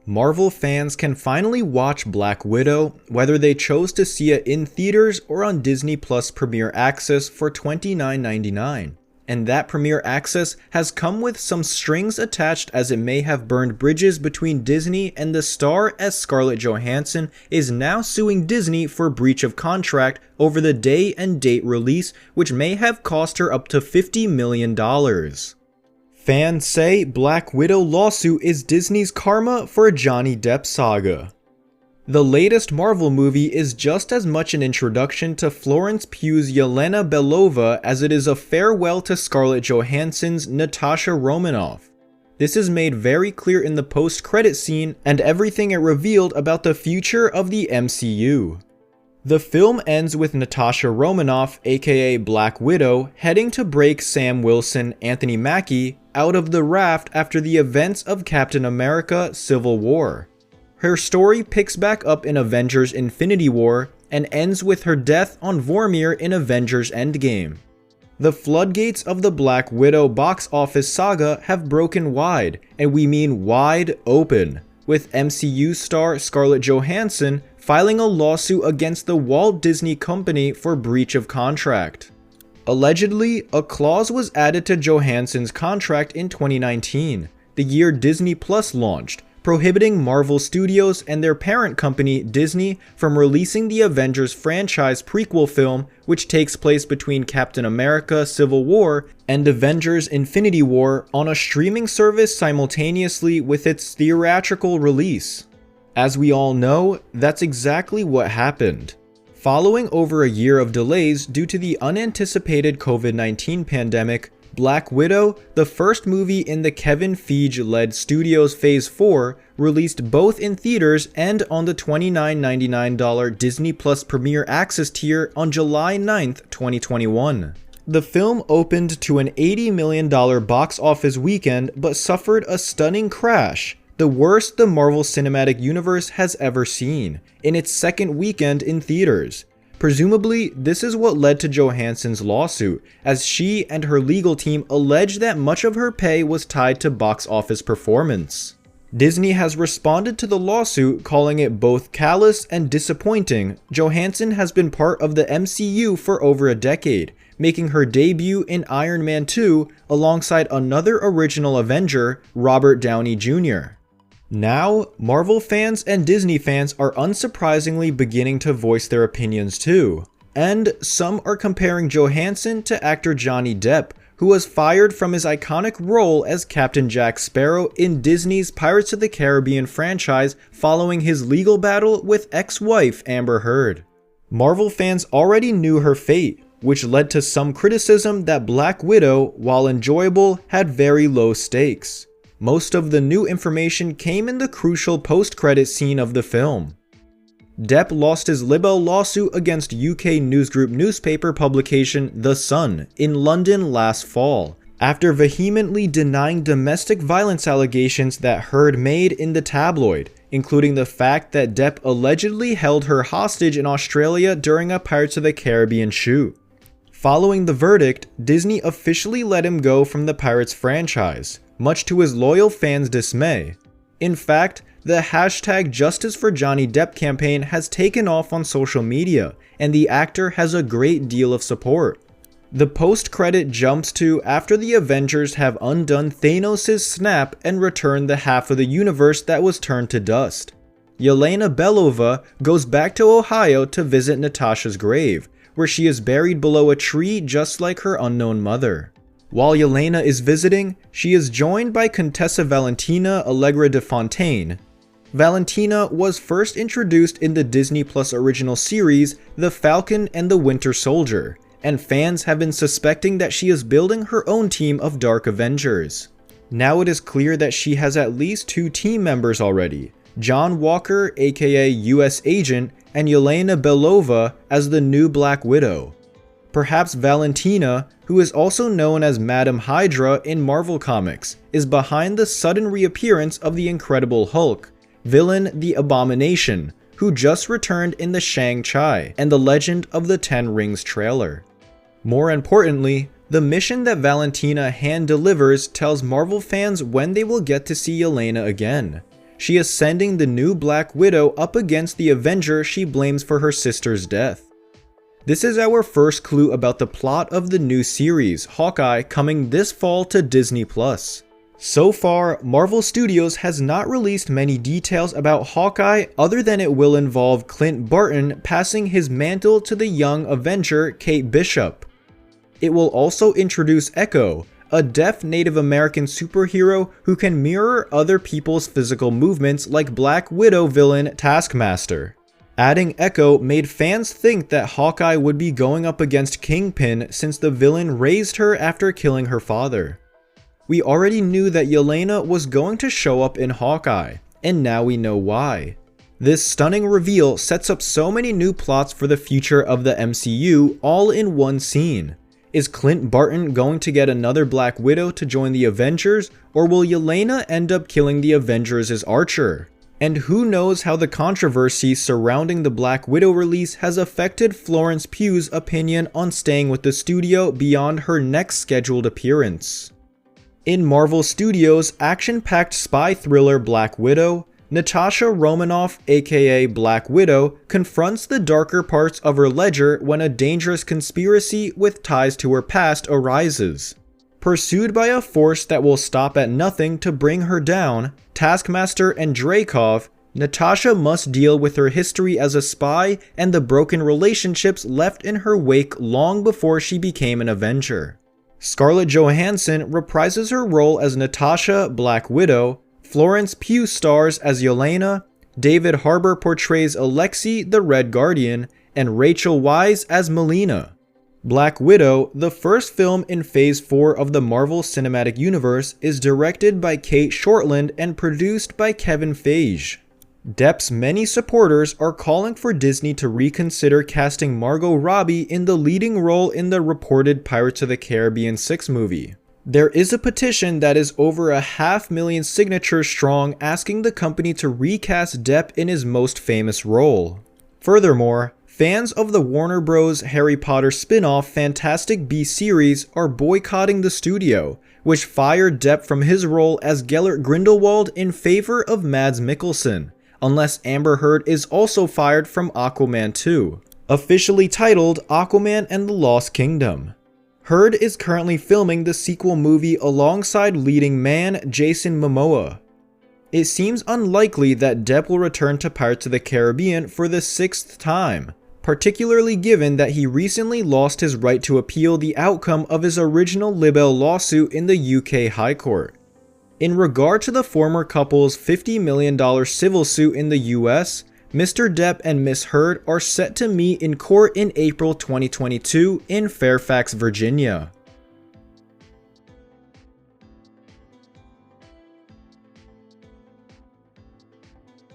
Marvel fans can finally watch Black Widow, whether they chose to see it in theaters or on Disney Plus Premier Access for $29.99. And that Premier Access has come with some strings attached, as it may have burned bridges between Disney and the star, as Scarlett Johansson is now suing Disney for breach of contract over the day and date release, which may have cost her up to $50 million. Fans say Black Widow lawsuit is Disney's karma for Johnny Depp saga. The latest Marvel movie is just as much an introduction to Florence Pugh's Yelena Belova as it is a farewell to Scarlett Johansson's Natasha Romanoff. This is made very clear in the post-credit scene and everything it revealed about the future of the MCU. The film ends with Natasha Romanoff, aka Black Widow, heading to break Sam Wilson, Anthony Mackie, out of the raft after the events of Captain America: Civil War. Her story picks back up in Avengers: Infinity War and ends with her death on Vormir in Avengers: Endgame. The floodgates of the Black Widow box office saga have broken wide, and we mean wide open, with MCU star Scarlett Johansson filing a lawsuit against the Walt Disney Company for breach of contract. Allegedly, a clause was added to Johansson's contract in 2019, the year Disney Plus launched, prohibiting Marvel Studios and their parent company, Disney, from releasing the Avengers franchise prequel film, which takes place between Captain America: Civil War and Avengers: Infinity War, on a streaming service simultaneously with its theatrical release. As we all know, that's exactly what happened. Following over a year of delays due to the unanticipated COVID-19 pandemic, Black Widow, the first movie in the Kevin Feige-led Studios Phase 4, released both in theaters and on the $29.99 Disney Plus Premier Access tier on July 9, 2021. The film opened to an $80 million box office weekend but suffered a stunning crash, the worst the Marvel Cinematic Universe has ever seen, in its second weekend in theaters. Presumably, this is what led to Johansson's lawsuit, as she and her legal team allege that much of her pay was tied to box office performance. Disney has responded to the lawsuit, calling it both callous and disappointing. Johansson has been part of the MCU for over a decade, making her debut in Iron Man 2 alongside another original Avenger, Robert Downey Jr. Now, Marvel fans and Disney fans are unsurprisingly beginning to voice their opinions too. And some are comparing Johansson to actor Johnny Depp, who was fired from his iconic role as Captain Jack Sparrow in Disney's Pirates of the Caribbean franchise following his legal battle with ex-wife Amber Heard. Marvel fans already knew her fate, which led to some criticism that Black Widow, while enjoyable, had very low stakes. Most of the new information came in the crucial post-credit scene of the film. Depp lost his libel lawsuit against UK newsgroup newspaper publication The Sun in London last fall, after vehemently denying domestic violence allegations that Heard made in the tabloid, including the fact that Depp allegedly held her hostage in Australia during a Pirates of the Caribbean shoot. Following the verdict, Disney officially let him go from the Pirates franchise, much to his loyal fans' dismay. In fact, the hashtag Justice for Johnny Depp campaign has taken off on social media, and the actor has a great deal of support. The post-credit jumps to after the Avengers have undone Thanos' snap and returned the half of the universe that was turned to dust. Yelena Belova goes back to Ohio to visit Natasha's grave, where she is buried below a tree just like her unknown mother. While Yelena is visiting, she is joined by Contessa Valentina Allegra de Fontaine. Valentina was first introduced in the Disney Plus original series The Falcon and the Winter Soldier, and fans have been suspecting that she is building her own team of Dark Avengers. Now it is clear that she has at least 2 team members already, John Walker, aka US Agent, and Yelena Belova as the new Black Widow. Perhaps Valentina, who is also known as Madam Hydra in Marvel Comics, is behind the sudden reappearance of the Incredible Hulk, villain the Abomination, who just returned in the Shang-Chi and the Legend of the Ten Rings trailer. More importantly, the mission that Valentina hand delivers tells Marvel fans when they will get to see Yelena again. she is sending the new Black Widow up against the Avenger she blames for her sister's death. This is our first clue about the plot of the new series, Hawkeye, coming this fall to Disney+. So far, Marvel Studios has not released many details about Hawkeye other than it will involve Clint Barton passing his mantle to the young Avenger Kate Bishop. It will also introduce Echo, a deaf Native American superhero who can mirror other people's physical movements like Black Widow villain Taskmaster. Adding Echo made fans think that Hawkeye would be going up against Kingpin since the villain raised her after killing her father. We already knew that Yelena was going to show up in Hawkeye, and now we know why. This stunning reveal sets up so many new plots for the future of the MCU all in one scene. Is Clint Barton going to get another Black Widow to join the Avengers, or will Yelena end up killing the Avengers' Archer? And who knows how the controversy surrounding the Black Widow release has affected Florence Pugh's opinion on staying with the studio beyond her next scheduled appearance. In Marvel Studios' action-packed spy thriller Black Widow, Natasha Romanoff, aka Black Widow, confronts the darker parts of her ledger when a dangerous conspiracy with ties to her past arises. Pursued by a force that will stop at nothing to bring her down, Taskmaster and Dreykov, Natasha must deal with her history as a spy and the broken relationships left in her wake long before she became an Avenger. Scarlett Johansson reprises her role as Natasha, Black Widow, Florence Pugh stars as Yelena, David Harbour portrays Alexei the Red Guardian, and Rachel Weisz as Melina. Black Widow, the first film in Phase 4 of the Marvel Cinematic Universe, is directed by Kate Shortland and produced by Kevin Feige. Depp's many supporters are calling for Disney to reconsider casting Margot Robbie in the leading role in the reported Pirates of the Caribbean 6 movie. There is a petition that is over 500,000 signatures strong asking the company to recast Depp in his most famous role. Furthermore, fans of the Warner Bros. Harry Potter spin-off Fantastic Beasts series are boycotting the studio, which fired Depp from his role as Gellert Grindelwald in favor of Mads Mikkelsen, unless Amber Heard is also fired from Aquaman 2, officially titled Aquaman and the Lost Kingdom. Heard is currently filming the sequel movie alongside leading man Jason Momoa. It seems unlikely that Depp will return to Pirates of the Caribbean for the 6th time, particularly given that he recently lost his right to appeal the outcome of his original libel lawsuit in the UK High Court. In regard to the former couple's $50 million civil suit in the US, Mr. Depp and Ms. Heard are set to meet in court in April 2022 in Fairfax, Virginia.